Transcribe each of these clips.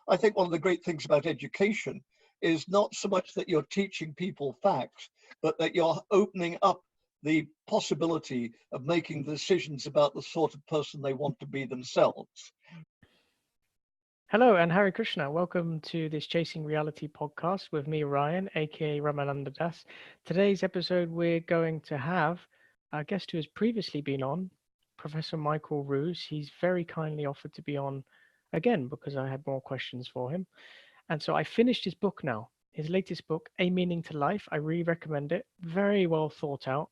I think one of the great things about education is not so much that you're teaching people facts, but that you're opening up the possibility of making decisions about the sort of person they want to be themselves. Hello and Hare Krishna. Welcome to this Chasing Reality podcast with me, Ryan, aka Ramananda Das. Today's episode, we're going to have a guest who has previously been on, Professor Michael Ruse. He's very kindly offered to be on again because I had more questions for him. And so I finished his book now, his latest book, A Meaning to Life. I really recommend it. Very well thought out.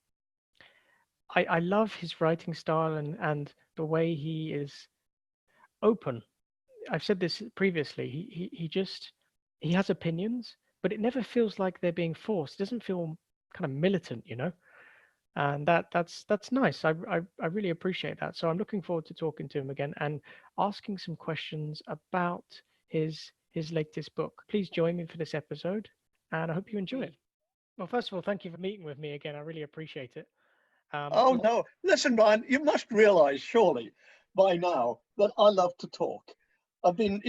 I love his writing style and the way he is open. I've said this previously. He has opinions, but it never feels like they're being forced. It doesn't feel kind of militant, and that's nice. I really appreciate that. So I'm looking forward to talking to him again and asking some questions about his latest book. Please join me for this episode, and I hope you enjoy it. Well, first of all, thank you for meeting with me again. I really appreciate it. Oh, Well, no. Listen, Ryan, you must realize, surely, by now that I love to talk. I've been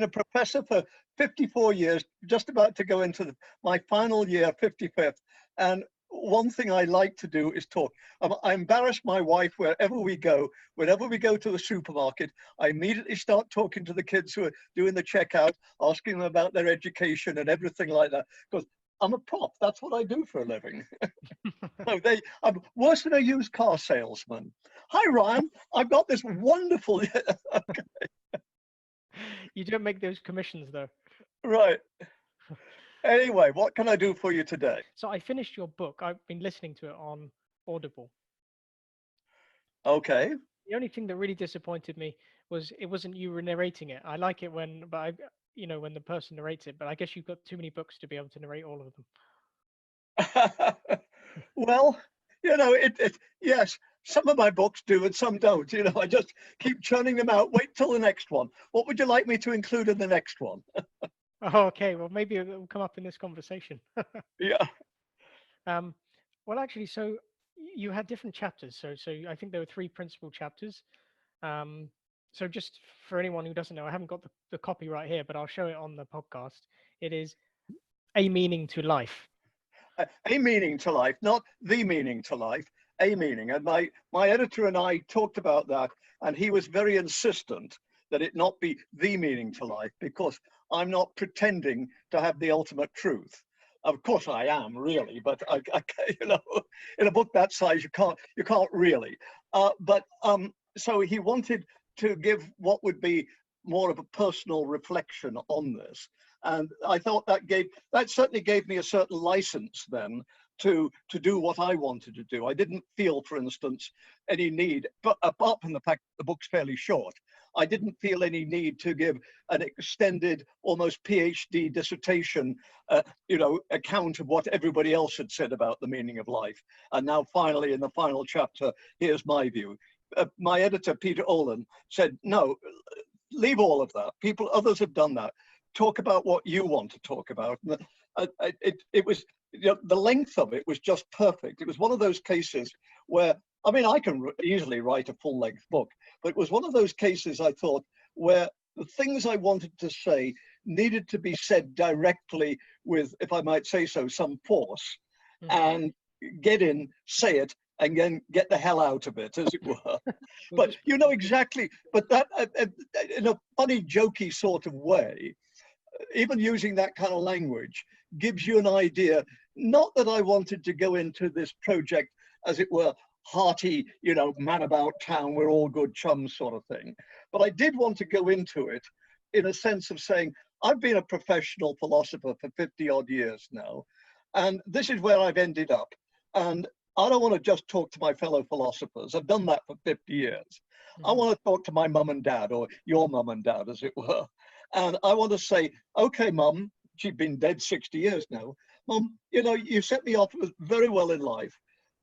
a professor for 54 years, just about to go into my final year, 55th. And one thing I like to do is talk. I embarrass my wife wherever we go. Whenever we go to the supermarket, I immediately start talking to the kids who are doing the checkout, asking them about their education and everything like that. Because I'm a prop. That's what I do for a living. So I'm worse than a used car salesman. Hi, Ryan. I've got this wonderful. you don't make those commissions though. Right. Anyway, what can I do for you today? So I finished your book. I've been listening to it on Audible. Okay. The only thing that really disappointed me was it wasn't you narrating it. I like it when, but when the person narrates it. But I guess you've got too many books to be able to narrate all of them. Well, yes, some of my books do and some don't. I just keep churning them out. Wait till the next one. What would you like me to include in the next one? Oh, okay. Well, maybe it will come up in this conversation. Yeah. um, well, actually, so you had different chapters. So I think there were three principal chapters. Um, so just for anyone who doesn't know, I haven't got the copy right here, but I'll show it on the podcast. It is A Meaning to Life. A meaning to life, not the meaning to life, a meaning. And my editor and I talked about that, and he was very insistent that it not be the meaning to life, because I'm not pretending to have the ultimate truth. Of course I am, really, but in a book that size, you can't really. So he wanted to give what would be more of a personal reflection on this. And I thought that certainly gave me a certain license then to do what I wanted to do. I didn't feel, for instance, any need, but apart from the fact that the book's fairly short, I didn't feel any need to give an extended, almost PhD dissertation, account of what everybody else had said about the meaning of life. And now, finally, in the final chapter, here's my view. My editor, Peter Olin, said, no, leave all of that. Others have done that. Talk about what you want to talk about. And it was, the length of it was just perfect. It was one of those cases where, I can easily write a full-length book, but it was one of those cases, I thought, where the things I wanted to say needed to be said directly with, if I might say so, some force, and get in, say it, and then get the hell out of it, as it were. But exactly, but that in a funny, jokey sort of way, even using that kind of language gives you an idea. Not that I wanted to go into this project, as it were, hearty, man about town, we're all good chums sort of thing. But I did want to go into it in a sense of saying, I've been a professional philosopher for 50 odd years now, and this is where I've ended up. And I don't want to just talk to my fellow philosophers. I've done that for 50 years. I want to talk to my mum and dad, or your mum and dad, as it were. And I want to say, okay, mum, she's been dead 60 years now. Mum, you set me off very well in life.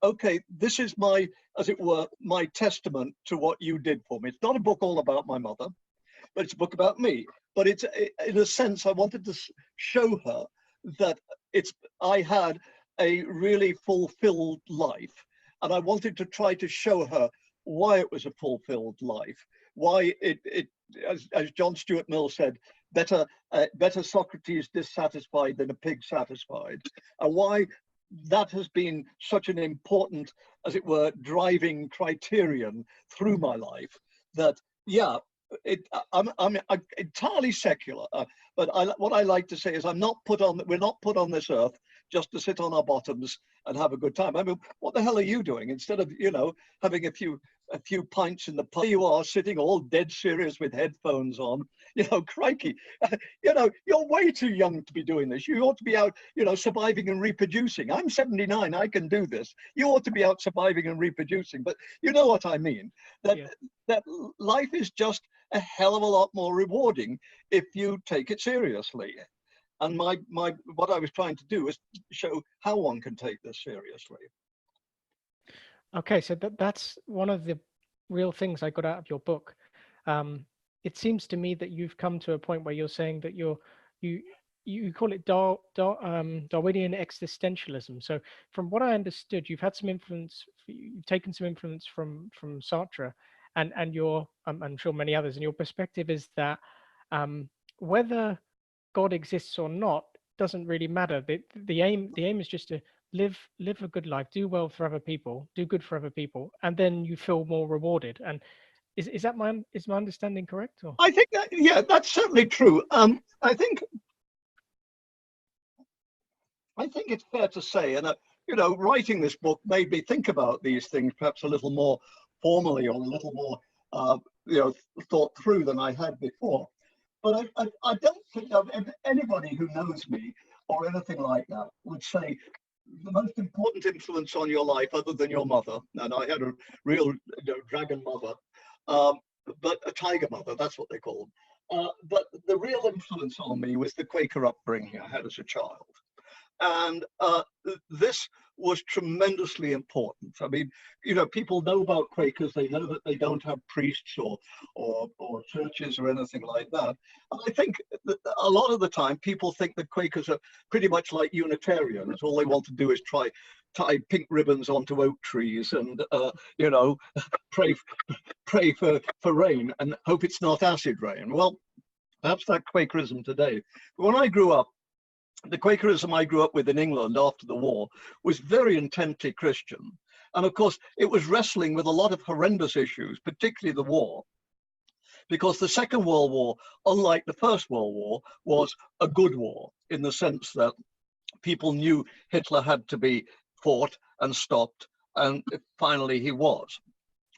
Okay, this is my, as it were, my testament to what you did for me. It's not a book all about my mother, but it's a book about me. But it's, in a sense, I wanted to show her that I had a really fulfilled life. And I wanted to try to show her why it was a fulfilled life, why as John Stuart Mill said, better Socrates dissatisfied than a pig satisfied, and why that has been such an important, as it were, driving criterion through my life. That yeah, I'm entirely secular, but what I like to say is we're not put on this earth just to sit on our bottoms and have a good time. I mean, what the hell are you doing? Instead of having a few pints in the pub, you are sitting all dead serious with headphones on. Crikey, you're way too young to be doing this. You ought to be out, surviving and reproducing. I'm 79. I can do this. You ought to be out surviving and reproducing. But you know what I mean? That life is just a hell of a lot more rewarding if you take it seriously. And what I was trying to do is show how one can take this seriously. Okay, so that's one of the real things I got out of your book. It seems to me that you've come to a point where you're saying that you call it Darwinian existentialism. So from what I understood, you've had some influence, you've taken some influence from Sartre, and I'm sure many others. And your perspective is that whether God exists or not doesn't really matter. The aim is just to live a good life, do well for other people, do good for other people, and then you feel more rewarded. And is my understanding correct? Or? I think that, that's certainly true. I think it's fair to say, and writing this book made me think about these things perhaps a little more formally or a little more thought through than I had before. But I don't think anybody who knows me or anything like that would say the most important influence on your life, other than your mother, and I had a real dragon mother, but a tiger mother, that's what they call them. But the real influence on me was the Quaker upbringing I had as a child. And this was tremendously important. I mean, people know about Quakers. They know that they don't have priests or churches or anything like that. And I think that a lot of the time people think that Quakers are pretty much like Unitarians. All they want to do is tie pink ribbons onto oak trees and pray for rain and hope it's not acid rain. Well, perhaps that's Quakerism today. But when I grew up, the Quakerism I grew up with in England after the war was very intently Christian. And of course, it was wrestling with a lot of horrendous issues, particularly the war, because the Second World War, unlike the First World War, was a good war in the sense that people knew Hitler had to be fought and stopped, and finally he was.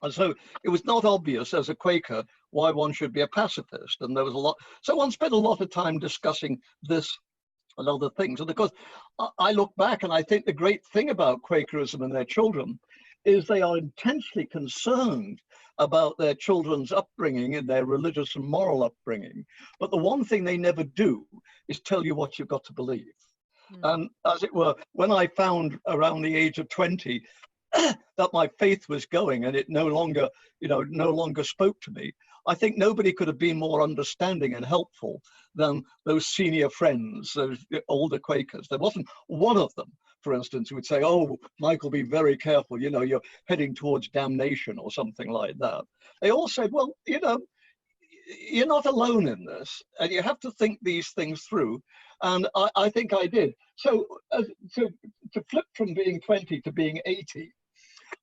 And so it was not obvious as a Quaker why one should be a pacifist. And there was a lot. So one spent a lot of time discussing this and other things. And of course, I look back and I think the great thing about Quakerism and their children is they are intensely concerned about their children's upbringing and their religious and moral upbringing. But the one thing they never do is tell you what you've got to believe. And as it were, when I found around the age of 20 that my faith was going and it no longer spoke to me, I think nobody could have been more understanding and helpful than those senior friends, those older Quakers. There wasn't one of them, for instance, who would say, "Oh, Michael, be very careful, you're heading towards damnation," or something like that. They all said, "Well, you're not alone in this, and you have to think these things through." And I think I did. So to flip from being 20 to being 80,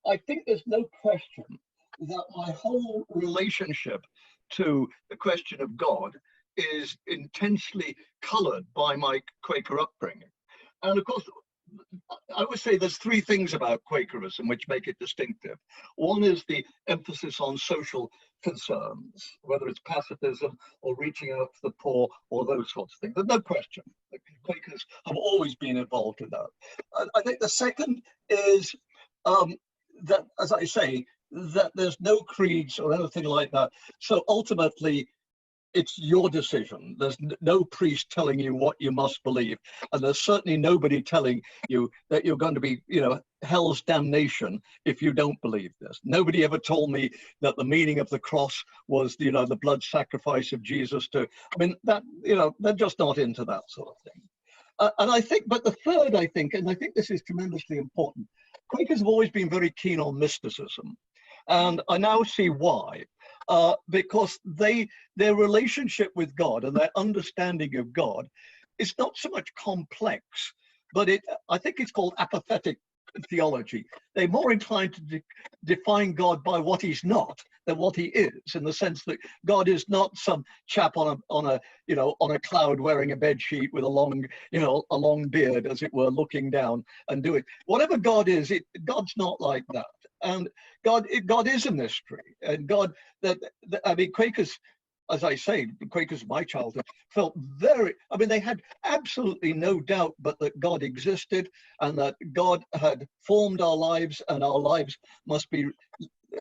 I think there's no question that my whole relationship to the question of God is intensely colored by my Quaker upbringing. And of course, I would say there's three things about Quakerism which make it distinctive. One is the emphasis on social concerns, whether it's pacifism or reaching out to the poor or those sorts of things. There's no question. The Quakers have always been involved in that. I think the second is that, as I say, that there's no creeds or anything like that. So ultimately, it's your decision. There's no priest telling you what you must believe. And there's certainly nobody telling you that you're going to be, hell's damnation if you don't believe this. Nobody ever told me that the meaning of the cross was, the blood sacrifice of Jesus they're just not into that sort of thing. And I think, but the third, and I think this is tremendously important, Quakers have always been very keen on mysticism. And I now see why. because their relationship with God and their understanding of God is not so much complex, but I think it's called apathetic theology. They're more inclined to define God by what he's not than what he is, in the sense that God is not some chap on a cloud wearing a bed sheet with a long beard, as it were, looking down and doing whatever God is. God's not like that. And God is a mystery. And I mean, Quakers, as I say, Quakers of my childhood felt they had absolutely no doubt but that God existed and that God had formed our lives and our lives must be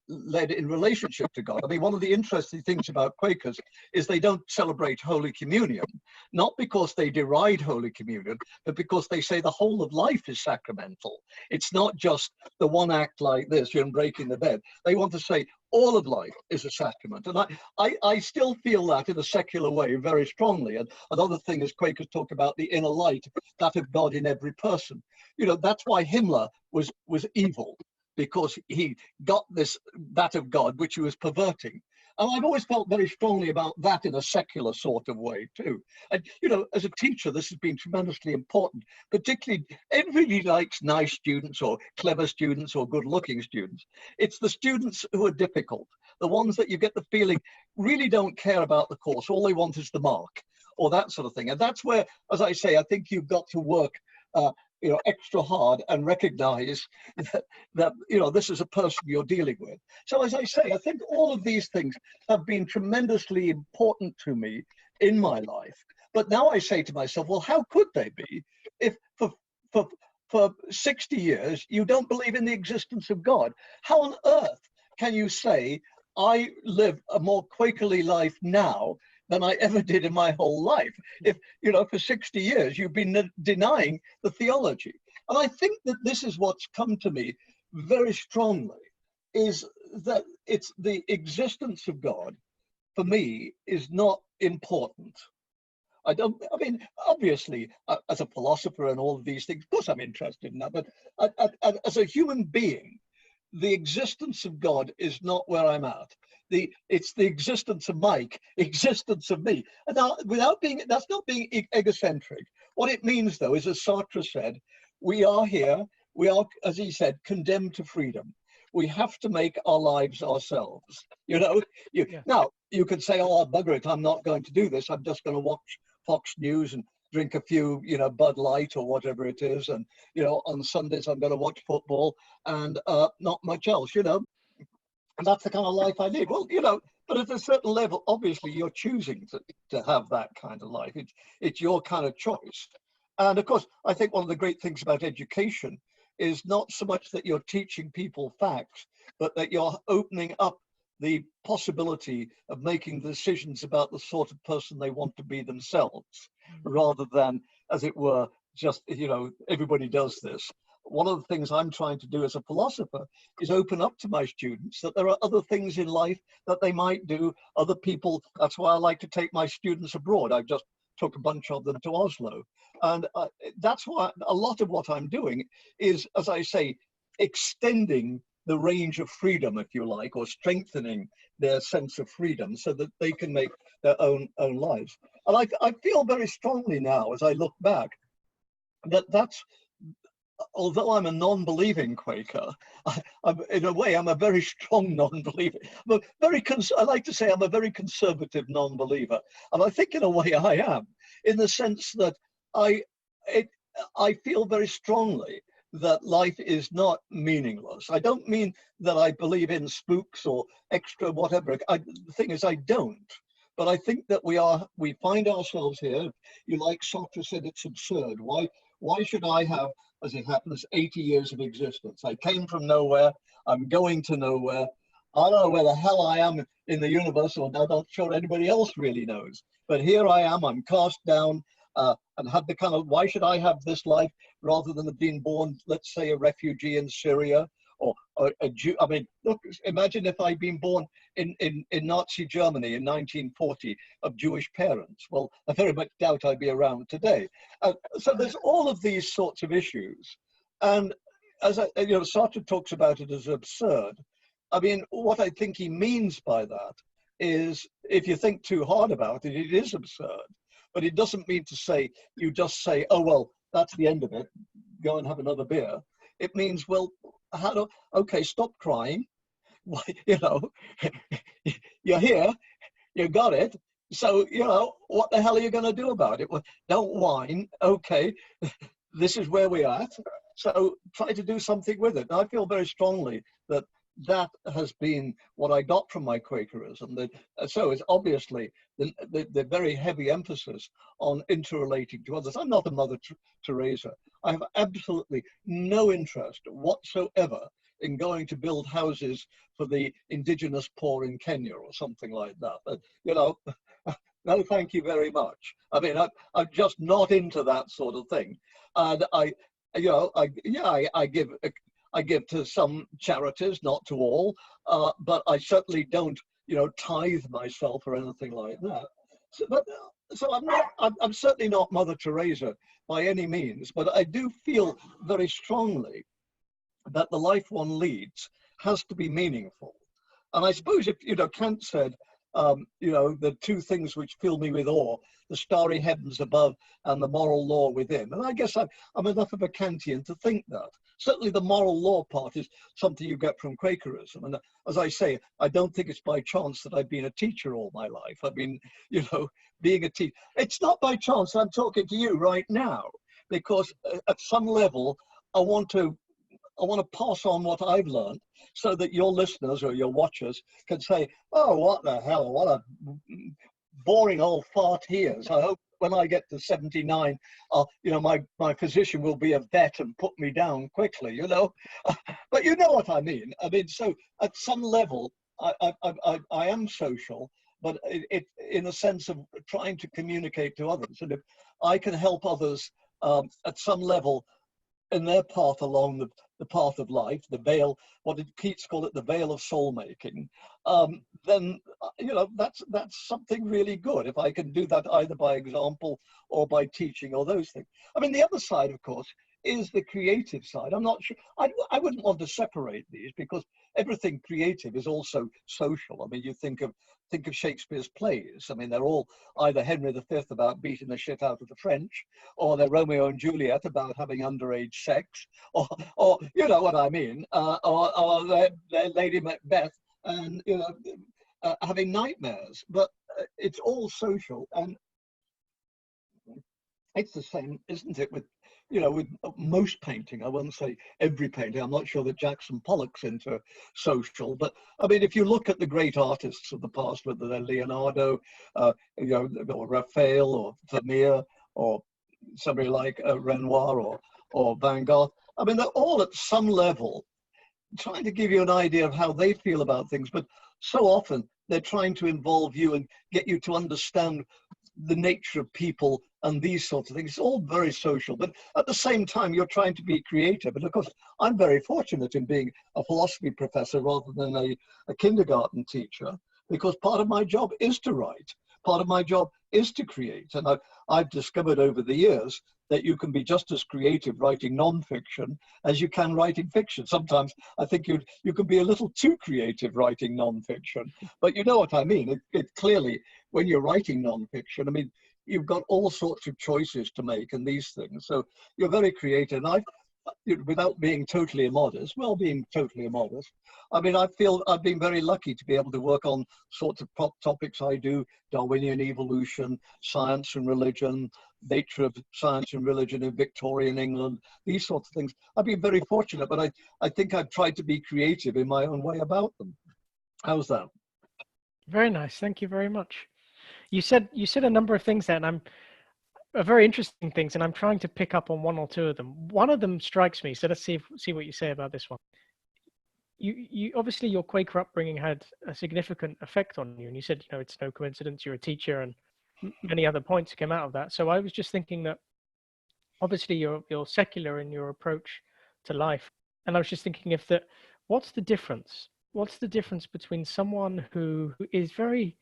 led in relationship to God. I mean, one of the interesting things about Quakers is they don't celebrate Holy Communion, not because they deride Holy Communion, but because they say the whole of life is sacramental. It's not just the one act like this, you're breaking the bed. They want to say all of life is a sacrament. And I still feel that in a secular way very strongly. And another thing is Quakers talk about the inner light, that of God in every person. That's why Himmler was evil, because he got that of God, which he was perverting. And I've always felt very strongly about that in a secular sort of way too. And, as a teacher, this has been tremendously important, particularly everybody likes nice students or clever students or good looking students. It's the students who are difficult, the ones that you get the feeling really don't care about the course. All they want is the mark or that sort of thing. And that's where, as I say, I think you've got to work extra hard and recognize that this is a person you're dealing with. So as I say, I think all of these things have been tremendously important to me in my life. But now I say to myself, well, how could they be if for 60 years you don't believe in the existence of God? How on earth can you say I live a more Quakerly life now than I ever did in my whole life, if for 60 years you've been denying the theology? And I think that this is what's come to me very strongly, is that it's the existence of God for me is not important. I mean, obviously, as a philosopher and all of these things, of course I'm interested in that, but as a human being, the existence of God is not where I'm at. It's the existence of Mike, existence of me. And now, that's not being egocentric. What it means, though, is, as Sartre said, we are here, we are, as he said, condemned to freedom. We have to make our lives ourselves. Now, you could say, oh, bugger it, I'm not going to do this. I'm just going to watch Fox News and drink a few, Bud Light or whatever it is. And, on Sundays, I'm going to watch football and not much else, And that's the kind of life I live. Well, but at a certain level, obviously, you're choosing to have that kind of life. It's your kind of choice. And of course, I think one of the great things about education is not so much that you're teaching people facts, but that you're opening up the possibility of making decisions about the sort of person they want to be themselves, rather than, as it were, just, everybody does this. One of the things I'm trying to do as a philosopher is open up to my students that there are other things in life that they might do, other people. That's why I like to take my students abroad. I've just took a bunch of them to Oslo. And that's why a lot of what I'm doing is, as I say, extending the range of freedom, if you like, or strengthening their sense of freedom so that they can make their own lives. And I feel very strongly now, as I look back, that's, although I'm a non-believing Quaker, in a way, I'm a very strong non-believer. I like to say I'm a very conservative non-believer. And I think in a way I am, in the sense that I feel very strongly that life is not meaningless. I don't mean that I believe in spooks or extra whatever. The thing is, I don't. But I think that we find ourselves here. You, like Sartre said, it's absurd. Why should I have, as it happens, 80 years of existence? I came from nowhere. I'm going to nowhere. I don't know where the hell I am in the universe, or I'm not sure anybody else really knows. But here I am. I'm cast down and had the kind of, why should I have this life rather than have been born, let's say, a refugee in Syria or a Jew? I mean, look, imagine if I'd been born in Nazi Germany in 1940 of Jewish parents. Well, I very much doubt I'd be around today. So there's all of these sorts of issues. And as Sartre talks about it as absurd. I mean, what I think he means by that is, if you think too hard about it, it is absurd. But it doesn't mean to say, you just say, oh, well, that's the end of it. Go and have another beer. It means, well, okay, stop crying. You know, you're here, you got it. So, you know, what the hell are you going to do about it? Well, don't whine. Okay, this is where we're at. So try to do something with it. And I feel very strongly that that has been what I got from my Quakerism. That, so it's obviously the very heavy emphasis on interrelating to others. I'm not a Mother Teresa. I have absolutely no interest whatsoever in going to build houses for the indigenous poor in Kenya or something like that. But, you know, no, thank you very much. I mean, I'm just not into that sort of thing. And I give to some charities, not to all, but I certainly don't, you know, tithe myself or anything like that. So I'm certainly not Mother Teresa by any means, but I do feel very strongly that the life one leads has to be meaningful. And I suppose, if, you know, Kant said, you know, the two things which fill me with awe, the starry heavens above and the moral law within. And I guess I'm enough of a Kantian to think that. Certainly the moral law part is something you get from Quakerism. And as I say, I don't think it's by chance that I've been a teacher all my life. I mean, you know, being a teacher, it's not by chance I'm talking to you right now, because at some level, I want to pass on what I've learned so that your listeners or your watchers can say, oh, what the hell, what a boring old fart he is. I hope when I get to 79, you know, my physician will be a vet and put me down quickly, you know. But you know what I mean. I mean, so at some level, I am social, but it in a sense of trying to communicate to others. And if I can help others at some level in their path along the path of life, the veil, what did Keats call it, the veil of soul making, then, you know, that's something really good. If I can do that either by example or by teaching or those things. I mean, the other side, of course, is the creative side. I'm not sure, I wouldn't want to separate these, because everything creative is also social. I mean, you think of Shakespeare's plays. I mean, they're all either Henry V about beating the shit out of the French, or they're Romeo and Juliet about having underage sex, or you know what I mean, or they're Lady Macbeth and, you know, having nightmares. But it's all social, and it's the same, isn't it, with, you know, with most painting. I won't say every painting. I'm not sure that Jackson Pollock's into social, but I mean, if you look at the great artists of the past, whether they're Leonardo, you know, or Raphael, or Vermeer, or somebody like Renoir, or Van Gogh, I mean, they're all at some level trying to give you an idea of how they feel about things, but so often they're trying to involve you and get you to understand the nature of people and these sorts of things. It's all very social, but at the same time, you're trying to be creative. And of course, I'm very fortunate in being a philosophy professor rather than a kindergarten teacher, because part of my job is to write. Part of my job is to create. And I've discovered over the years that you can be just as creative writing nonfiction as you can writing fiction. Sometimes I think you can be a little too creative writing nonfiction, but you know what I mean. It clearly, when you're writing nonfiction, I mean, you've got all sorts of choices to make and these things. So you're very creative. And without being totally immodest, I mean, I feel I've been very lucky to be able to work on sorts of topics I do: Darwinian evolution, science and religion, nature of science and religion in Victorian England, these sorts of things. I've been very fortunate, but I think I've tried to be creative in my own way about them. How's that? Very nice. Thank you very much. You said a number of things there, and very interesting things, and I'm trying to pick up on one or two of them. One of them strikes me, so let's see what you say about this one. You obviously, your Quaker upbringing had a significant effect on you, and you said, you know, it's no coincidence you're a teacher, and many other points came out of that. So I was just thinking that obviously you're secular in your approach to life, and I was just thinking what's the difference? What's the difference between someone who is very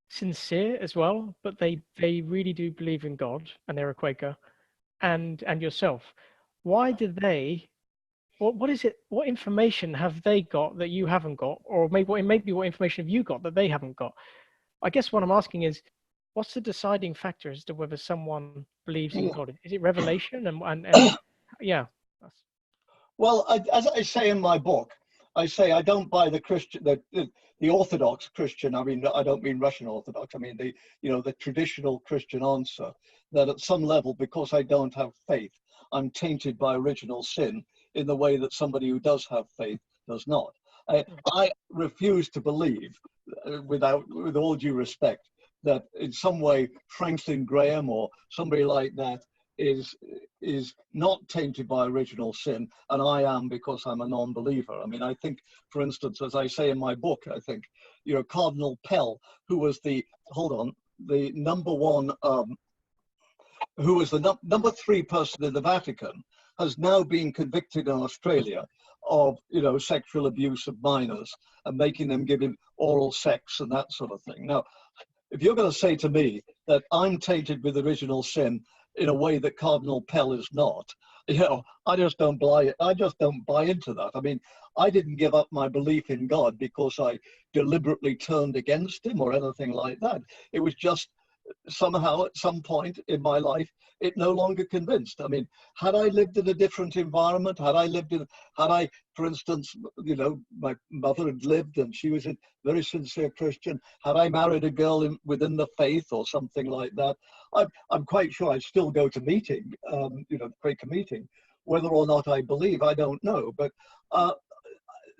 sincere as well, but they really do believe in God and they're a Quaker, and yourself? Why do they? What is it? What information have they got that you haven't got, or maybe what information have you got that they haven't got? I guess what I'm asking is, what's the deciding factor as to whether someone believes in God? Is it revelation? And yeah. Well, as I say in my book, I say I don't buy the Christian, the Orthodox Christian. I mean, I don't mean Russian Orthodox. I mean the traditional Christian answer that at some level, because I don't have faith, I'm tainted by original sin in the way that somebody who does have faith does not. I refuse to believe, with all due respect, that in some way Franklin Graham or somebody like that is not tainted by original sin, and I am, because I'm a non-believer. I mean, I think, for instance, as I say in my book, I think, Cardinal Pell, who was the number one, who was the number 3 person in the Vatican, has now been convicted in Australia of, sexual abuse of minors and making them give him oral sex and that sort of thing. Now, if you're going to say to me that I'm tainted with original sin in a way that Cardinal Pell is not, I just don't buy it. I just don't buy into that. I mean, I didn't give up my belief in God because I deliberately turned against him or anything like that. It was just somehow at some point in my life, it no longer convinced. I mean, had I lived in a different environment, had I, for instance, my mother had lived and she was a very sincere Christian, had I married a girl within the faith or something like that, I'm quite sure I'd still go to meeting, the Quaker meeting. Whether or not I believe, I don't know. But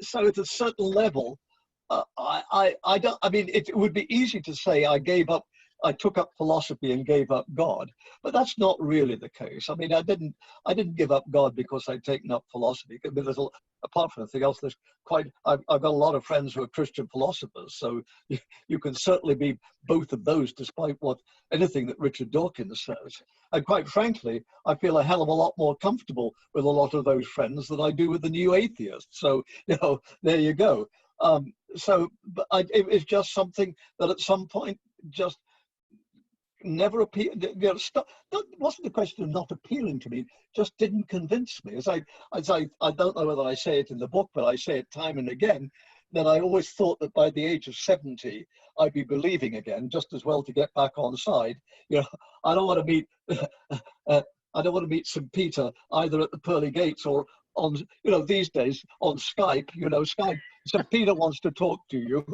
so at a certain level, I don't. I mean, it would be easy to say I took up philosophy and gave up God, but that's not really the case. I mean, I didn't give up God because I'd taken up philosophy. I mean, apart from anything else, I've got a lot of friends who are Christian philosophers, so you can certainly be both of those, despite anything that Richard Dawkins says. And quite frankly, I feel a hell of a lot more comfortable with a lot of those friends than I do with the new atheists. So, there you go. It was just something that at some point just never appealed. That wasn't a question of not appealing to me, just didn't convince me. I don't know whether I say it in the book, but I say it time and again, that I always thought that by the age of 70, I'd be believing again, just as well to get back on side. I don't want to meet, I don't want to meet St. Peter either at the pearly gates or on, these days on Skype, Skype. St. Peter wants to talk to you.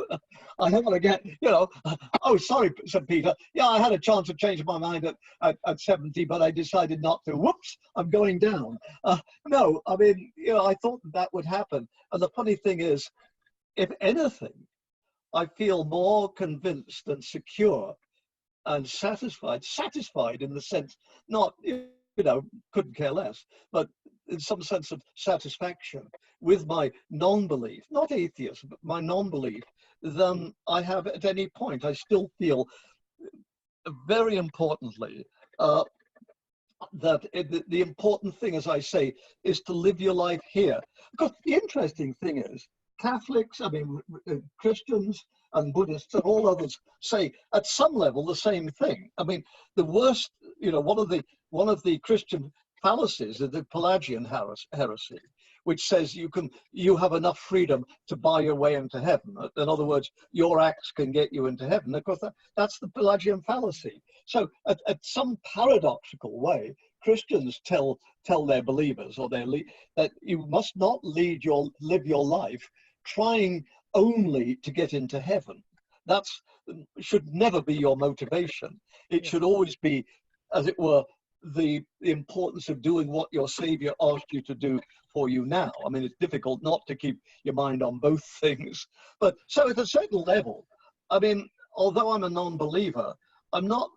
I don't want to get, oh, sorry, St. Peter. Yeah, I had a chance to change my mind at 70, but I decided not to. Whoops, I'm going down. No, I mean, I thought that would happen. And the funny thing is, if anything, I feel more convinced and secure and satisfied in the sense, not, couldn't care less, but in some sense of satisfaction with my non-belief, not atheism, but my non-belief, than I have at any point. I still feel, very importantly, that the important thing, as I say, is to live your life here. Because the interesting thing is, Catholics, Christians and Buddhists and all others say at some level the same thing. I mean, the worst, one of the Christian fallacies is the Pelagian heresy, which says you have enough freedom to buy your way into heaven. In other words, your acts can get you into heaven. Of course, that's the Pelagian fallacy. So at some paradoxical way, Christians tell their believers that you must not live your life trying only to get into heaven. That should never be your motivation. It should always be, as it were, the importance of doing what your Savior asked you to do for you now. I mean, it's difficult not to keep your mind on both things. But so at a certain level, I mean, although I'm a non-believer, I'm not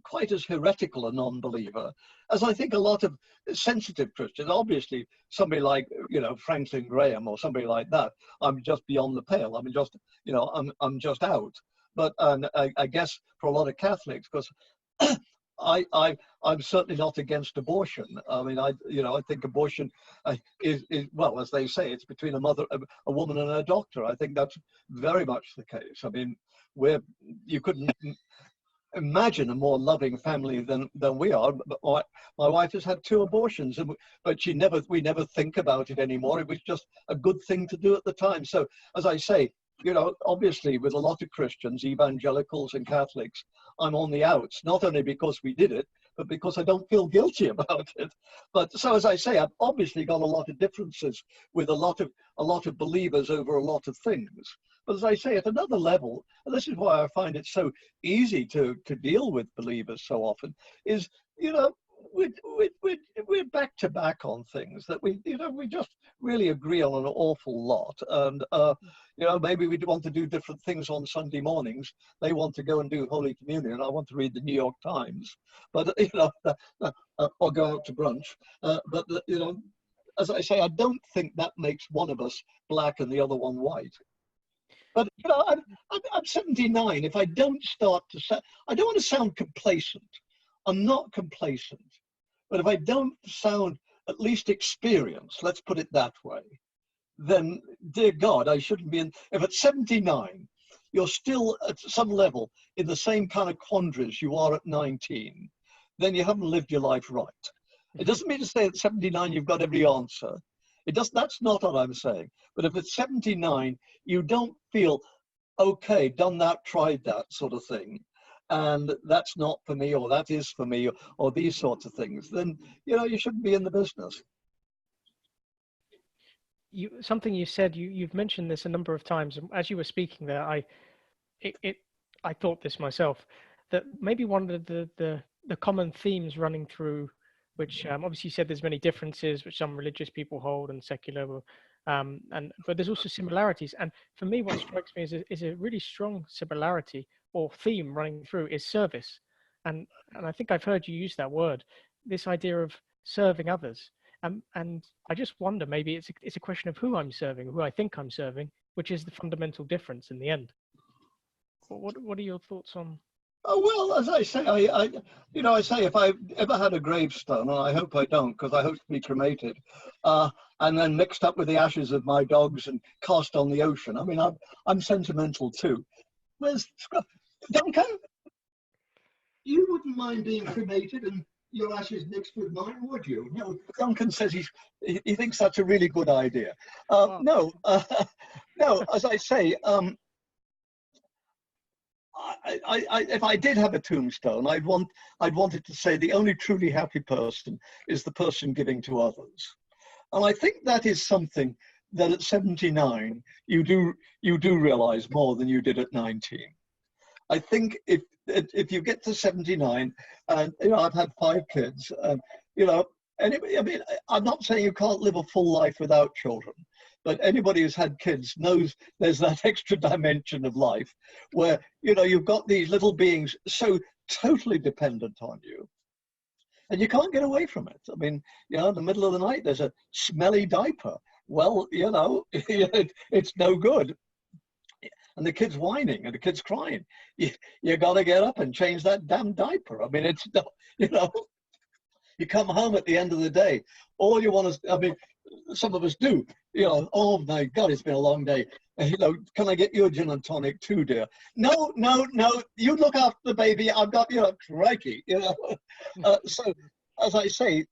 quite as heretical a non-believer as I think a lot of sensitive Christians. Obviously, somebody like, Franklin Graham or somebody like that, I'm just beyond the pale. I mean, I'm just out. But I guess for a lot of Catholics, because I'm certainly not against abortion. I mean, I think abortion is well, as they say, it's between a woman and a doctor. I think that's very much the case. I mean, you couldn't imagine a more loving family than we are. My wife has had 2 abortions, but we never think about it anymore. It was just a good thing to do at the time. So, as I say, you know, obviously with a lot of Christians, evangelicals and Catholics, I'm on the outs, not only because we did it, but because I don't feel guilty about it. But so, as I say, I've obviously got a lot of differences with a lot of believers over a lot of things. But as I say, at another level, and this is why I find it so easy to deal with believers so often, is, you know, we're back to back on things that we just really agree on an awful lot. And, you know, maybe we want to do different things on Sunday mornings. They want to go and do Holy Communion. I want to read the New York Times, but, you know, or go out to brunch. But, you know, as I say, I don't think that makes one of us black and the other one white. But, you know, I'm 79. If I don't start to say, I don't want to sound complacent. I'm not complacent. But if I don't sound at least experienced, let's put it that way, then, dear God, I shouldn't be in. If at 79, you're still at some level in the same kind of quandaries you are at 19, then you haven't lived your life right. It doesn't mean to say at 79 you've got every answer. It does. That's not what I'm saying. But if at 79 you don't feel, okay, done that, tried that sort of thing, and that's not for me, or that is for me, or these sorts of things, then, you know, you shouldn't be in the business. Something you said, you've mentioned this a number of times, and as you were speaking there, I thought this myself, that maybe one of the common themes running through, which obviously you said there's many differences which some religious people hold and secular, but there's also similarities. And for me, what strikes me is a really strong similarity or theme running through is service. And I think I've heard you use that word, this idea of serving others. And I just wonder, maybe it's a question of who I'm serving, who I think I'm serving, which is the fundamental difference in the end. What are your thoughts on? Oh, well, as I say, I say if I ever had a gravestone, and I hope I don't, because I hope to be cremated, and then mixed up with the ashes of my dogs and cast on the ocean. I mean, I'm sentimental too. Where's Duncan? You wouldn't mind being cremated and your ashes mixed with mine, would you? No, Duncan says he thinks that's a really good idea. No, as I say, if I did have a tombstone, I'd want it to say the only truly happy person is the person giving to others. And I think that is something that at 79 you do realize more than you did at 19. I think if you get to 79, and you know, I've had 5 kids, you know, anyway, I mean, I'm not saying you can't live a full life without children, but anybody who's had kids knows there's that extra dimension of life where, you know, you've got these little beings so totally dependent on you, and you can't get away from it. I mean, you know, in the middle of the night, there's a smelly diaper. Well, you know, it's no good. And the kid's whining and the kid's crying. You got to get up and change that damn diaper. I mean, it's not, you know, you come home at the end of the day, all you want to, I mean, some of us do, you know, oh my God, it's been a long day. You know, can I get you a gin and tonic too, dear? No, you look after the baby. I've got, you know, crikey, you know. So, as I say,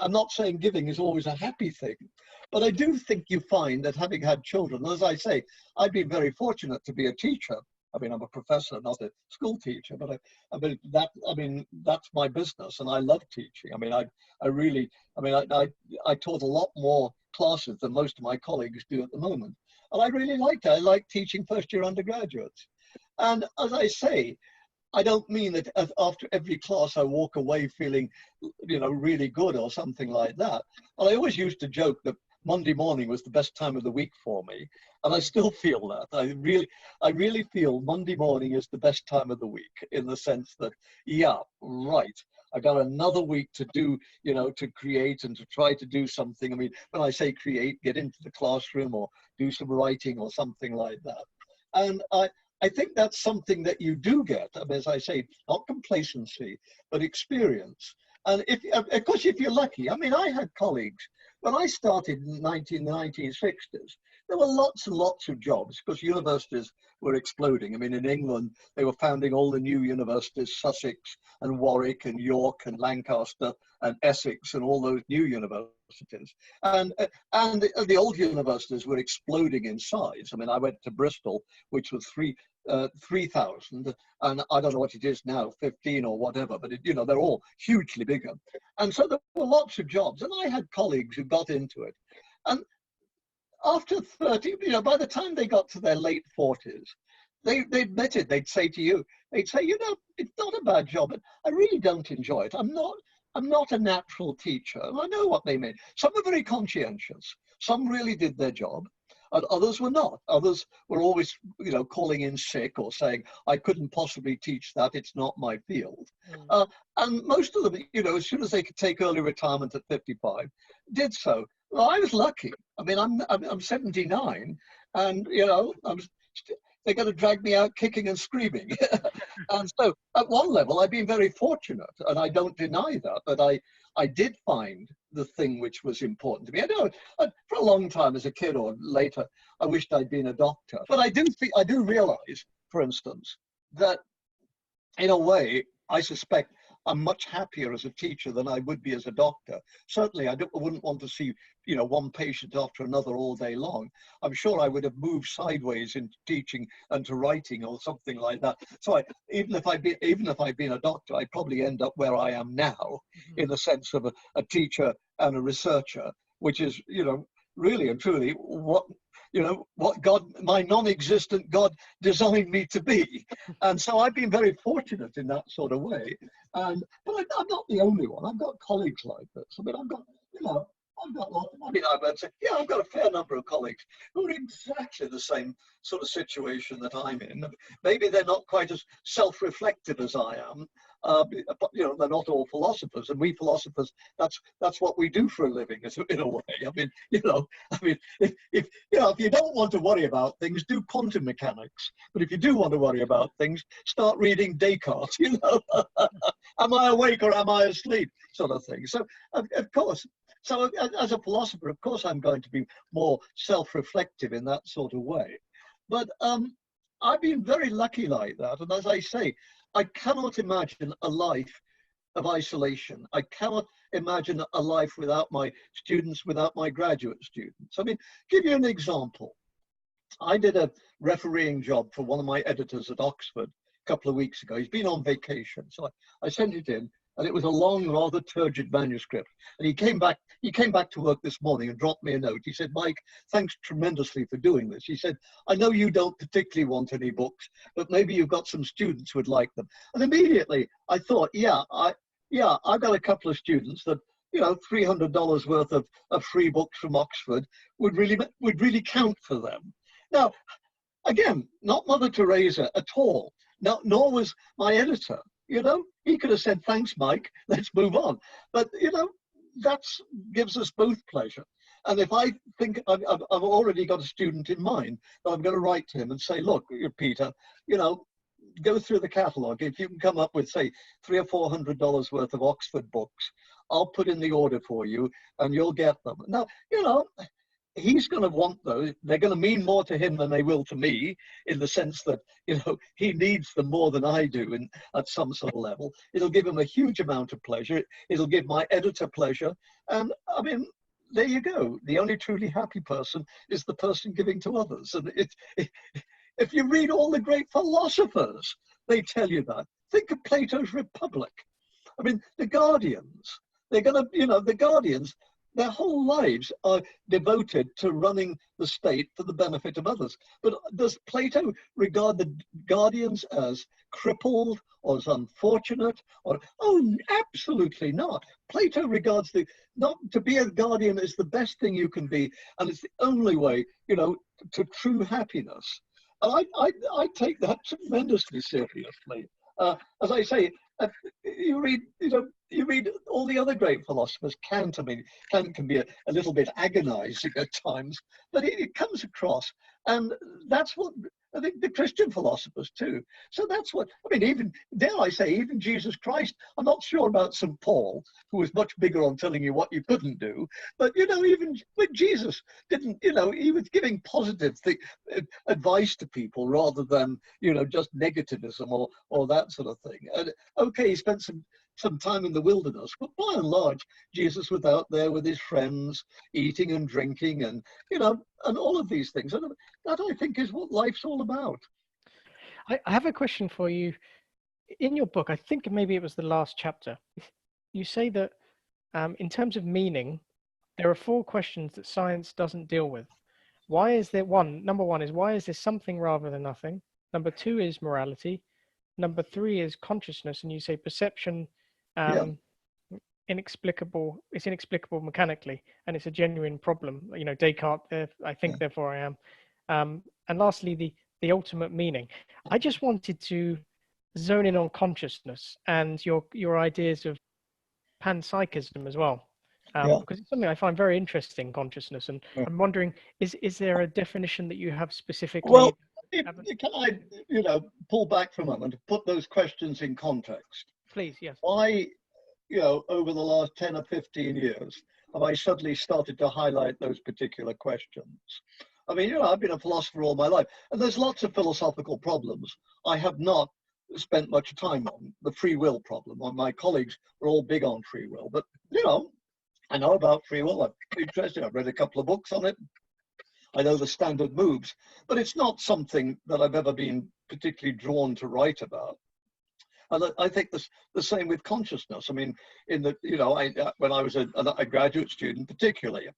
I'm not saying giving is always a happy thing, but I do think you find that having had children, as I say, I've been very fortunate to be a teacher. I mean, I'm a professor, not a school teacher, but I mean, that's my business, and I love teaching. I mean, I taught a lot more classes than most of my colleagues do at the moment, and I really liked it. I like teaching first-year undergraduates, and as I say, I don't mean that after every class I walk away feeling, you know, really good or something like that. And I always used to joke that Monday morning was the best time of the week for me, and I still feel that. I really feel Monday morning is the best time of the week, in the sense that, yeah, right, I got another week to do, you know, to create and to try to do something. I mean, when I say create, get into the classroom or do some writing or something like that. And I think that's something that you do get. I mean, as I say, not complacency, but experience. And of course, if you're lucky, I mean, I had colleagues when I started in the 1960s, there were lots and lots of jobs because universities were exploding. I mean, in England, they were founding all the new universities, Sussex and Warwick and York and Lancaster and Essex and all those new universities. And the old universities were exploding in size. I mean, I went to Bristol, which was 3,000, and I don't know what it is now, 15 or whatever, but you know, they're all hugely bigger. And so there were lots of jobs, and I had colleagues who got into it. And after 30, you know, by the time they got to their late 40s, they admitted, they'd say to you, they'd say, you know, it's not a bad job, but I really don't enjoy it. I'm not a natural teacher. And I know what they mean. Some were very conscientious. Some really did their job. And others were not. Others were always, you know, calling in sick or saying, I couldn't possibly teach that. It's not my field. And most of them, you know, as soon as they could take early retirement at 55, did so. Well, I was lucky. I mean, I'm 79, and you know, they're going to drag me out kicking and screaming. And so, at one level, I've been very fortunate, and I don't deny that. But I did find the thing which was important to me. I know for a long time as a kid or later, I wished I'd been a doctor. But I do realize, for instance, that in a way, I suspect I'm much happier as a teacher than I would be as a doctor. Certainly, I wouldn't want to see, you know, one patient after another all day long. I'm sure I would have moved sideways into teaching and to writing or something like that. So even if I'd been a doctor, I'd probably end up where I am now, in the sense of a teacher and a researcher, which is, you know, really and truly what God, my non-existent God, designed me to be. And so I've been very fortunate in that sort of way. But I'm not the only one. I've got colleagues like this. I mean, I've got lots. I mean, I would say, yeah, I've got a fair number of colleagues who are in exactly the same sort of situation that I'm in. Maybe they're not quite as self-reflective as I am. But, you know, they're not all philosophers, and we philosophers, that's what we do for a living, in a way. I mean, if you don't want to worry about things, do quantum mechanics. But if you do want to worry about things, start reading Descartes. You know, am I awake or am I asleep, sort of thing. So, of course. So as a philosopher, of course, I'm going to be more self-reflective in that sort of way. But I've been very lucky like that. And as I say, I cannot imagine a life of isolation. I cannot imagine a life without my students, without my graduate students. I mean, give you an example. I did a refereeing job for one of my editors at Oxford a couple of weeks ago. He's been on vacation. So I sent it in. And it was a long, rather turgid manuscript. And he came back to work this morning and dropped me a note. He said, Mike, thanks tremendously for doing this. He said, I know you don't particularly want any books, but maybe you've got some students who would like them. And immediately I thought, I've got a couple of students that, you know, $300 worth of free books from Oxford would really count for them. Now, again, not Mother Teresa at all. Nor was my editor. You know, he could have said, thanks, Mike, let's move on. But, you know, that gives us both pleasure. And if I think I've already got a student in mind, I'm going to write to him and say, look, Peter, you know, go through the catalogue. If you can come up with, say, $300 or $400 worth of Oxford books, I'll put in the order for you and you'll get them. Now, you know, he's going to want those. They're going to mean more to him than they will to me, in the sense that, you know, he needs them more than I do at some sort of level. It'll give him a huge amount of pleasure. It'll give my editor pleasure. And I mean, there you go. The only truly happy person is the person giving to others. And if you read all the great philosophers, they tell you that. Think of Plato's Republic. I mean, the Guardians, the Guardians, their whole lives are devoted to running the state for the benefit of others. But does Plato regard the guardians as crippled or as unfortunate? Oh, absolutely not. Plato regards not to be a guardian is the best thing you can be, and it's the only way, you know, to true happiness. And I take that tremendously seriously. As I say, you read you read all the other great philosophers, Kant, I mean, Kant can be a little bit agonizing at times, but it comes across. And that's what I think the Christian philosophers too. So that's what, I mean, even, dare I say, even Jesus Christ, I'm not sure about St. Paul, who was much bigger on telling you what you couldn't do. But, you know, even when Jesus didn't, you know, he was giving positive advice to people rather than, you know, just negativism or that sort of thing. And okay, he spent some time in the wilderness, but by and large, Jesus was out there with his friends, eating and drinking and, you know, and all of these things. And that, I think, is what life's all about. I have a question for you. In your book, I think maybe it was the last chapter, you say that in terms of meaning, there are 4 questions that science doesn't deal with. Why is there number one is, why is there something rather than nothing? Number 2 is morality. Number 3 is consciousness. And you say perception, Yeah. inexplicable, it's inexplicable mechanically, and it's a genuine problem. You know, Descartes, I think, therefore I am. And lastly, the ultimate meaning. I just wanted to zone in on consciousness and your ideas of panpsychism as well. Because it's something I find very interesting, consciousness, and I'm wondering, is there a definition that you have specifically? Well, can I, you know, pull back for a moment to put those questions in context? Please, yes. Why, you know, over the last 10 or 15 years, have I suddenly started to highlight those particular questions? I mean, you know, I've been a philosopher all my life, and there's lots of philosophical problems I have not spent much time on. The free will problem. My colleagues are all big on free will, but, you know, I know about free will. I'm interested. I've read a couple of books on it. I know the standard moves, but it's not something that I've ever been particularly drawn to write about. And I think the same with consciousness. I mean, in the, you know, when I was a graduate student, particularly,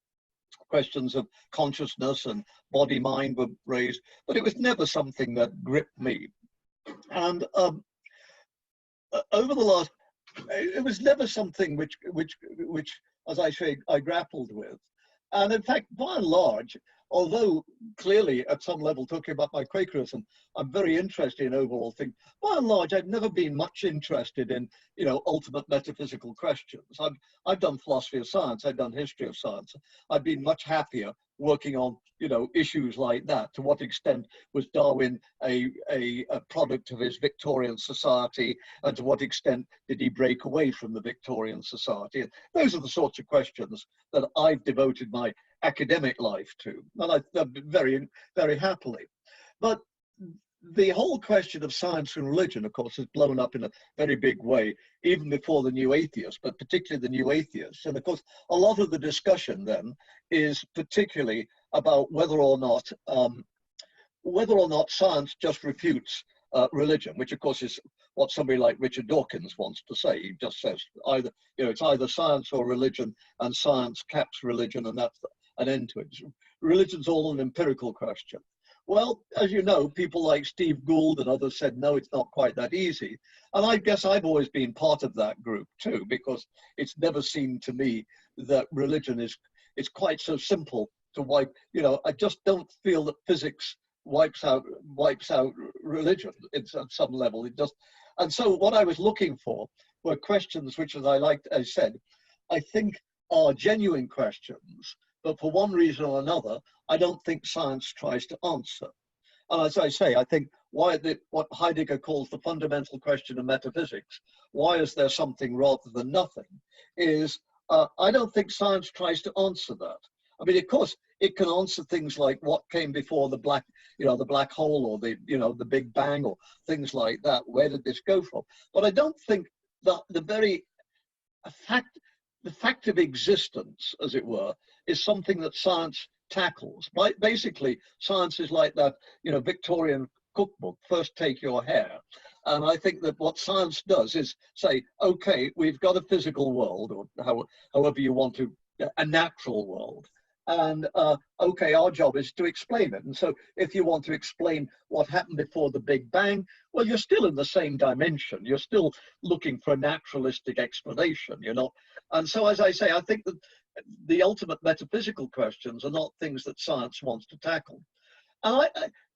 questions of consciousness and body mind were raised, but it was never something that gripped me. And over the last, it was never something which, as I say, I grappled with. And in fact, by and large, although clearly at some level talking about my Quakerism, I'm very interested in overall things. By and large, I've never been much interested in, you know, ultimate metaphysical questions. I've done philosophy of science, I've done history of science. I've been much happier working on, you know, issues like that. To what extent was Darwin a product of his Victorian society, and to what extent did he break away from the Victorian society? And those are the sorts of questions that I've devoted my academic life to, and I've very, very happily. But the whole question of science and religion, of course, has blown up in a very big way, even before the new atheists, but particularly the new atheists. And of course, a lot of the discussion then is particularly about whether or not science just refutes religion, which of course is what somebody like Richard Dawkins wants to say. He just says either, you know, it's either science or religion, and science caps religion, and that's an end to it. Religion's all an empirical question. Well, as you know, people like Steve Gould and others said, no, it's not quite that easy. And I guess I've always been part of that group too, because it's never seemed to me that religion is quite so simple to wipe. You know, I just don't feel that physics wipes out religion. It's at some level. It just, and so what I was looking for were questions which, as I said, I think are genuine questions, but for one reason or another, I don't think science tries to answer. And as I say, I think what Heidegger calls the fundamental question of metaphysics, why is there something rather than nothing, is I don't think science tries to answer that. I mean, of course, it can answer things like what came before the black hole, or the Big Bang, or things like that. Where did this go from? But I don't think that the fact of existence, as it were, is something that science tackles. Basically, science is like that, you know, Victorian cookbook, first take your hair. And I think that what science does is say, okay, we've got a physical world, or however you want to, a natural world. And okay, our job is to explain it. And so if you want to explain what happened before the Big Bang, well, you're still in the same dimension. You're still looking for a naturalistic explanation, you know. And so, as I say, I think that the ultimate metaphysical questions are not things that science wants to tackle. And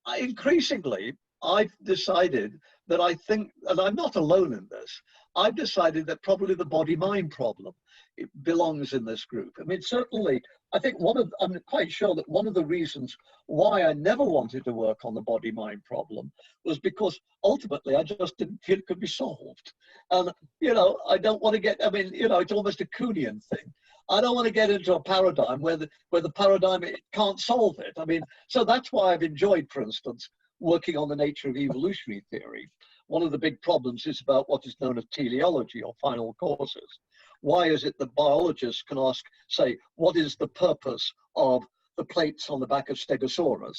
I increasingly, I've decided that I think, and I'm not alone in this, I've decided that probably the body-mind problem, it belongs in this group. I mean, certainly, I'm quite sure that one of the reasons why I never wanted to work on the body-mind problem was because ultimately I just didn't feel it could be solved. And, I don't want to get, it's almost a Kuhnian thing. I don't want to get into a paradigm where the paradigm, it can't solve it. I mean, so that's why I've enjoyed, for instance, working on the nature of evolutionary theory. One of the big problems is about what is known as teleology, or final causes. Why is it that biologists can ask, say, what is the purpose of the plates on the back of Stegosaurus?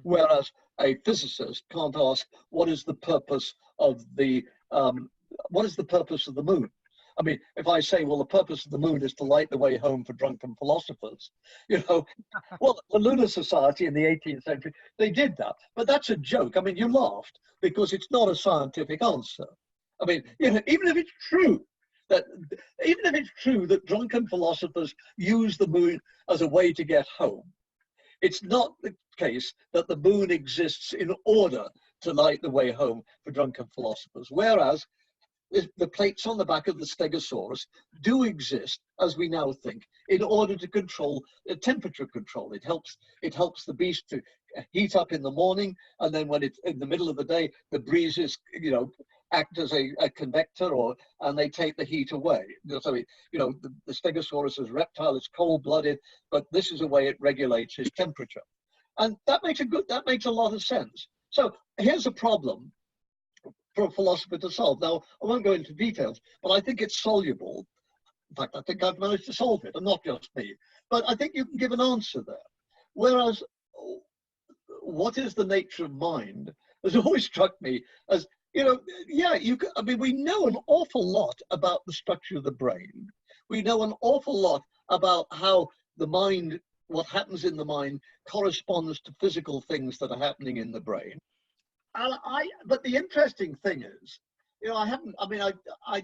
Whereas a physicist can't ask, what is the purpose of the moon? I mean, if I say, well, the purpose of the moon is to light the way home for drunken philosophers, well, the Lunar Society in the 18th century, they did that. But that's a joke. I mean, you laughed because it's not a scientific answer. I mean, even if it's true that drunken philosophers use the moon as a way to get home, it's not the case that the moon exists in order to light the way home for drunken philosophers. Whereas the plates on the back of the Stegosaurus do exist, as we now think, in order to control temperature control. It helps the beast to heat up in the morning, and then when it's in the middle of the day, the breezes, act as a convector, and they take the heat away. So, the Stegosaurus as reptile is cold-blooded, but this is a way it regulates its temperature, and that makes a lot of sense. So here's a problem for a philosopher to solve. Now, I won't go into details, but I think it's soluble. In fact, I think I've managed to solve it, and not just me. But I think you can give an answer there. Whereas, what is the nature of mind has always struck me as, we know an awful lot about the structure of the brain. We know an awful lot about how the mind, what happens in the mind, corresponds to physical things that are happening in the brain. But the interesting thing is, I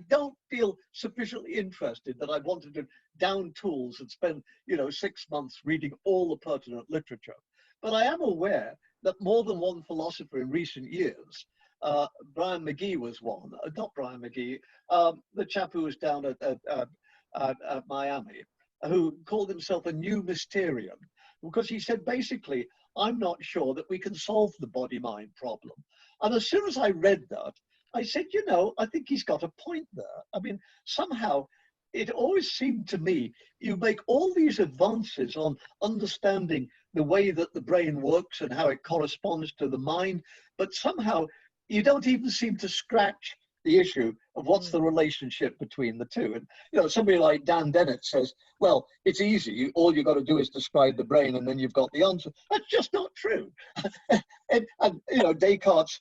don't feel sufficiently interested that I wanted to down tools and spend, 6 months reading all the pertinent literature. But I am aware that more than one philosopher in recent years, Brian McGee was one, not Brian McGee, the chap who was down at Miami, who called himself a new Mysterian, because he said, basically, I'm not sure that we can solve the body-mind problem. And as soon as I read that, I said, I think he's got a point there. I mean, somehow it always seemed to me, you make all these advances on understanding the way that the brain works and how it corresponds to the mind, but somehow you don't even seem to scratch the issue of what's the relationship between the two. And, somebody like Dan Dennett says, well, it's easy. All you've got to do is describe the brain and then you've got the answer. That's just not true. and Descartes'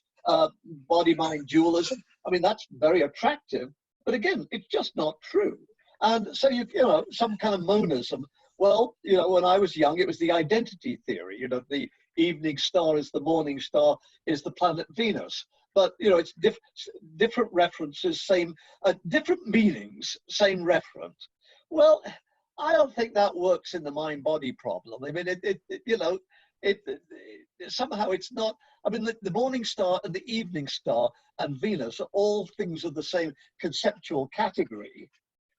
body-mind dualism, that's very attractive, but again, it's just not true. And so, some kind of monism. Well, when I was young, it was the identity theory. The evening star is the morning star, is the planet Venus. But, it's different references, different meanings, same reference. Well, I don't think that works in the mind-body problem. I mean, somehow it's not. I mean, the morning star and the evening star and Venus are all things of the same conceptual category,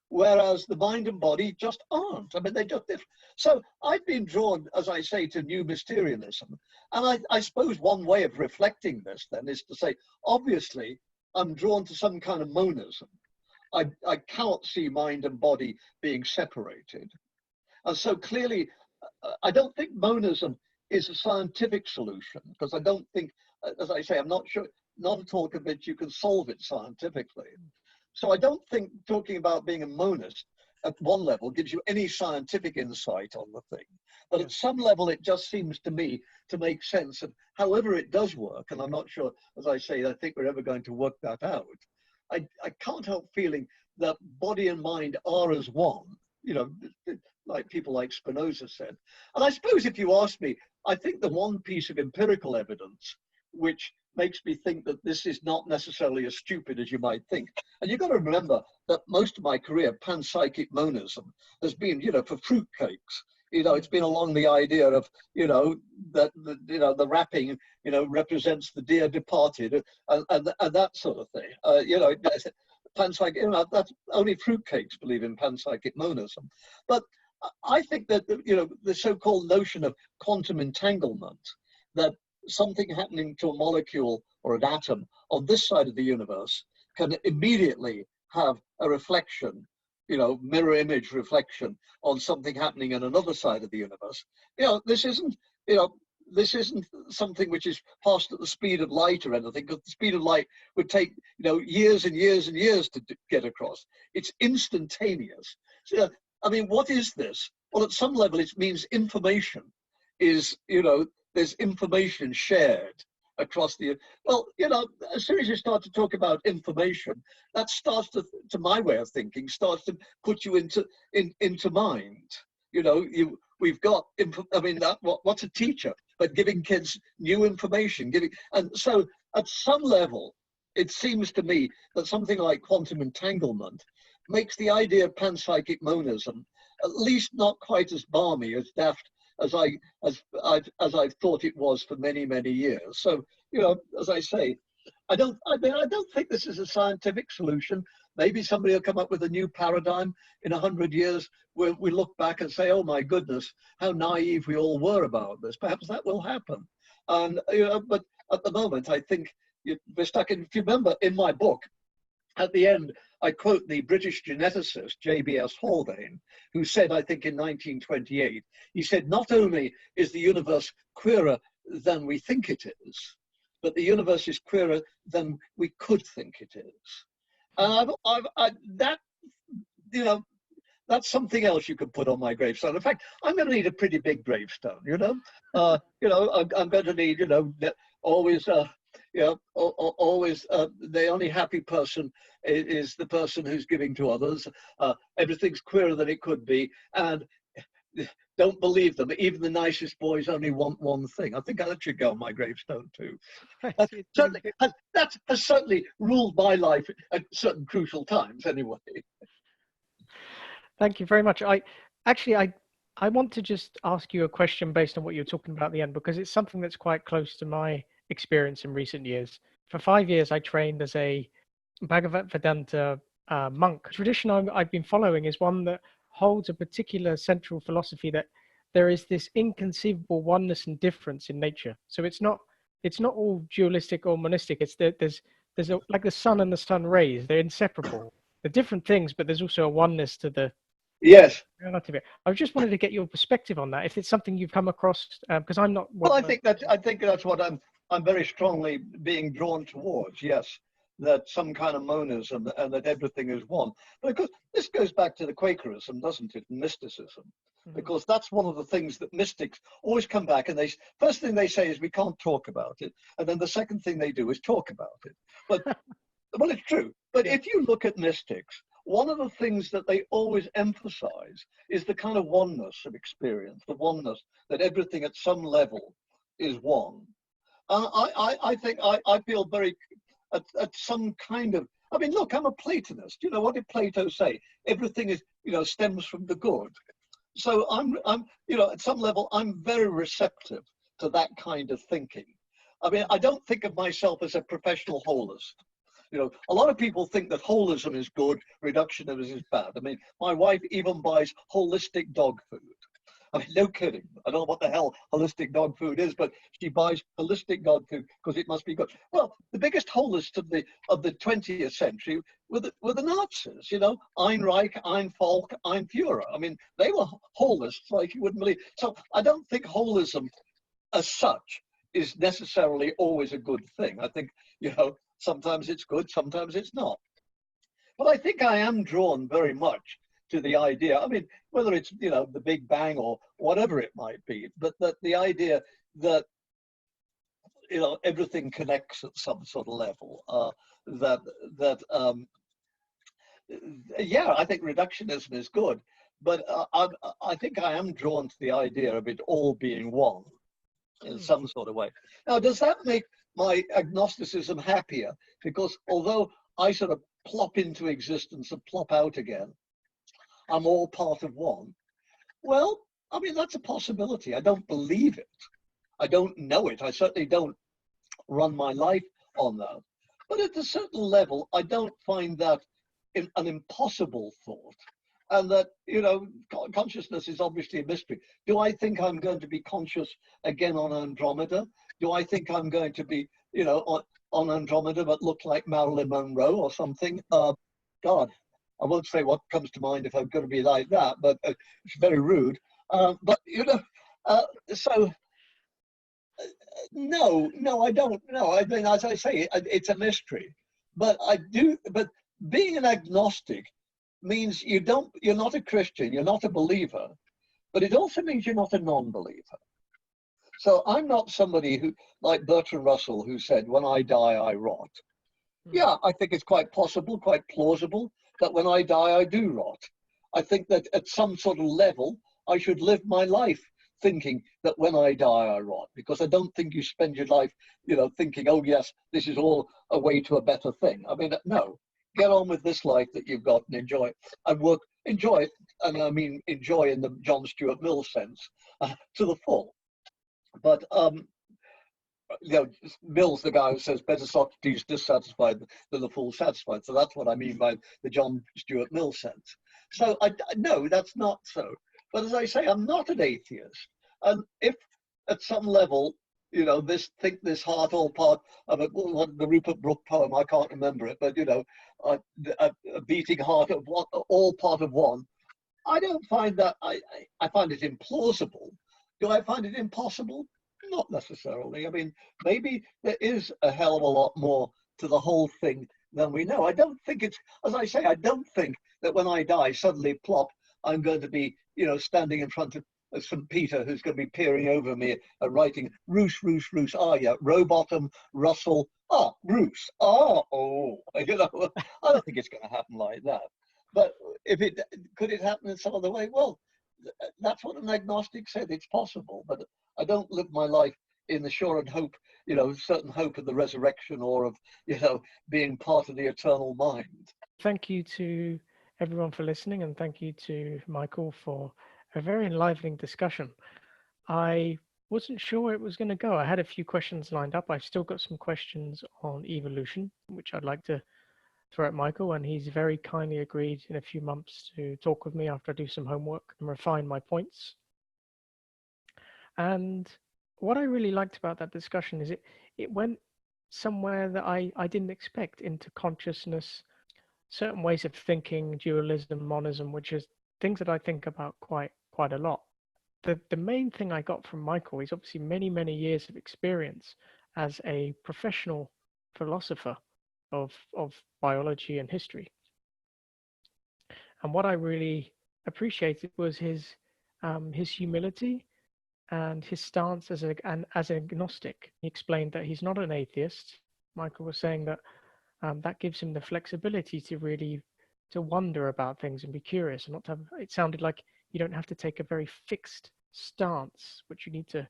whereas the mind and body just aren't. I mean, they're just different. So I've been drawn, as I say, to new Mysterianism. And I suppose one way of reflecting this then is to say, obviously, I'm drawn to some kind of monism. I cannot see mind and body being separated. And so clearly, I don't think monism is a scientific solution, because I don't think, as I say, I'm not sure, not at all convinced you can solve it scientifically. So I don't think talking about being a monist at one level gives you any scientific insight on the thing. But at some level, it just seems to me to make sense. And however it does work, and I'm not sure, as I say, I think we're ever going to work that out, I can't help feeling that body and mind are as one, like people like Spinoza said. And I suppose if you ask me, I think the one piece of empirical evidence which makes me think that this is not necessarily as stupid as you might think. And you've got to remember that most of my career, panpsychic monism, has been, for fruitcakes. it's been along the idea of, that the wrapping, represents the dear departed, and that sort of thing. Panpsychic, that's only fruitcakes believe in panpsychic monism. But I think that, the so-called notion of quantum entanglement, that something happening to a molecule or an atom on this side of the universe can immediately have a reflection, mirror image reflection on something happening in another side of the universe. This isn't something which is passed at the speed of light or anything, because the speed of light would take, years and years and years to get across. It's instantaneous. So, what is this? Well, at some level, it means information is, there's information shared across the, as soon as you start to talk about information, that starts to my way of thinking, starts to put you into mind. We've got, what's a teacher but giving kids new information, and so at some level, it seems to me that something like quantum entanglement makes the idea of panpsychic monism at least not quite as balmy, as daft as I've thought it was for many, many years. So, as I say, I don't think this is a scientific solution. Maybe somebody will come up with a new paradigm in 100 years where we look back and say, oh my goodness, how naive we all were about this. Perhaps that will happen. And, but at the moment, I think we're stuck in, if you remember in my book, at the end, I quote the British geneticist, J.B.S. Haldane, who said, I think in 1928, he said, not only is the universe queerer than we think it is, but the universe is queerer than we could think it is. And that's something else you could put on my gravestone. In fact, I'm going to need a pretty big gravestone, I'm going to need, always, always the only happy person is the person who's giving to others. Everything's queerer than it could be. And don't believe them. Even the nicest boys only want one thing. I think that should go on my gravestone too. That has certainly ruled my life at certain crucial times anyway. Thank you very much. I want to just ask you a question based on what you're talking about at the end, because it's something that's quite close to my experience in recent years. For 5 years, I trained as a Bhagavad Vedanta monk. The tradition I've been following is one that holds a particular central philosophy that there is this inconceivable oneness and difference in nature. So it's not all dualistic or monistic. It's there's like the sun and the sun rays. They're inseparable. They're different things, but there's also a oneness to the yes. relative. I just wanted to get your perspective on that. If it's something you've come across, because I'm not. Well, I think that's what I'm very strongly being drawn towards. Yes, that some kind of monism and that everything is one. But of course, this goes back to the Quakerism, doesn't it? And mysticism, because that's one of the things that mystics always come back and first thing they say is we can't talk about it, and then the second thing they do is talk about it. But well, it's true. But if you look at mystics, one of the things that they always emphasize is the kind of oneness of experience, the oneness that everything at some level is one. I think I feel very at some kind of, look, I'm a Platonist. What did Plato say? Everything is, stems from the good. So I'm at some level, I'm very receptive to that kind of thinking. I don't think of myself as a professional holist. A lot of people think that holism is good, reductionism is bad. My wife even buys holistic dog food. No kidding. I don't know what the hell holistic dog food is, but she buys holistic dog food because it must be good. Well, the biggest holists of the 20th century were the Nazis. Ein Reich, Ein Volk, Ein Führer. They were holists like you wouldn't believe. So I don't think holism as such is necessarily always a good thing. I think, sometimes it's good, sometimes it's not. But I think I am drawn very much to the idea, whether it's, the Big Bang or whatever it might be, but that the idea that, everything connects at some sort of level, I think reductionism is good, but I think I am drawn to the idea of it all being one in some sort of way. Now, does that make my agnosticism happier? Because although I sort of plop into existence and plop out again, I'm all part of one. Well, I mean, that's a possibility. I don't believe it. I don't know it. I certainly don't run my life on that. But at a certain level, I don't find that an impossible thought. And that, consciousness is obviously a mystery. Do I think I'm going to be conscious again on Andromeda? Do I think I'm going to be, on Andromeda but look like Marilyn Monroe or something? God, I won't say what comes to mind if I'm going to be like that, but it's very rude. But, so no, I don't know. I mean, as I say, it's a mystery. But but being an agnostic means you're not a Christian, you're not a believer, but it also means you're not a non-believer. So I'm not somebody who, like Bertrand Russell, who said, when I die, I rot. Yeah, I think it's quite possible, quite plausible that when I die, I do rot. I think that at some sort of level, I should live my life thinking that when I die, I rot, because I don't think you spend your life, thinking, oh yes, this is all a way to a better thing. I mean, no, get on with this life that you've got and enjoy it, and enjoy it, and I mean enjoy in the John Stuart Mill sense, to the full. But Mill's the guy who says better Socrates dissatisfied than the fool satisfied. So that's what I mean by the John Stuart Mill sense. So no, that's not so. But as I say, I'm not an atheist. And if at some level, this heart all part of the Rupert Brooke poem, I can't remember it, but a beating heart of one, all part of one. I don't find that, I find it implausible. Do I find it impossible? Not necessarily. I mean, maybe there is a hell of a lot more to the whole thing than we know. I don't think it's, as I say, I don't think that when I die, suddenly plop, I'm going to be, standing in front of St. Peter, who's going to be peering over me and writing, Ruse, Ruse, Ruse, yeah, Rowbottom, Russell, Ruse, oh, I don't think it's going to happen like that. But could it happen in some other way? Well, that's what an agnostic said, it's possible, but I don't live my life in the sure and hope, certain hope of the resurrection or of, being part of the eternal mind. Thank you to everyone for listening, and thank you to Michael for a very enlivening discussion. I wasn't sure where it was going to go. I had a few questions lined up. I've still got some questions on evolution, which I'd like to throw at Michael, and he's very kindly agreed in a few months to talk with me after I do some homework and refine my points. And what I really liked about that discussion is it went somewhere that I didn't expect, into consciousness, certain ways of thinking, dualism, monism, which is things that I think about quite a lot. The main thing I got from Michael is obviously many years of experience as a professional philosopher of biology and history. And what I really appreciated was his humility and his stance as an agnostic. He explained that he's not an atheist. Michael was saying that that gives him the flexibility to really wonder about things and be curious, and not to have, it sounded like you don't have to take a very fixed stance, which you need to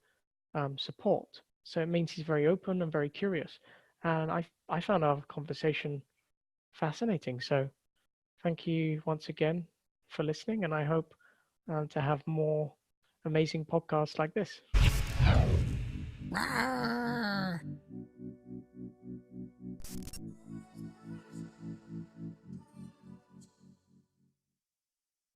support. So it means he's very open and very curious. And I found our conversation fascinating. So thank you once again for listening, and I hope to have more amazing podcasts like this.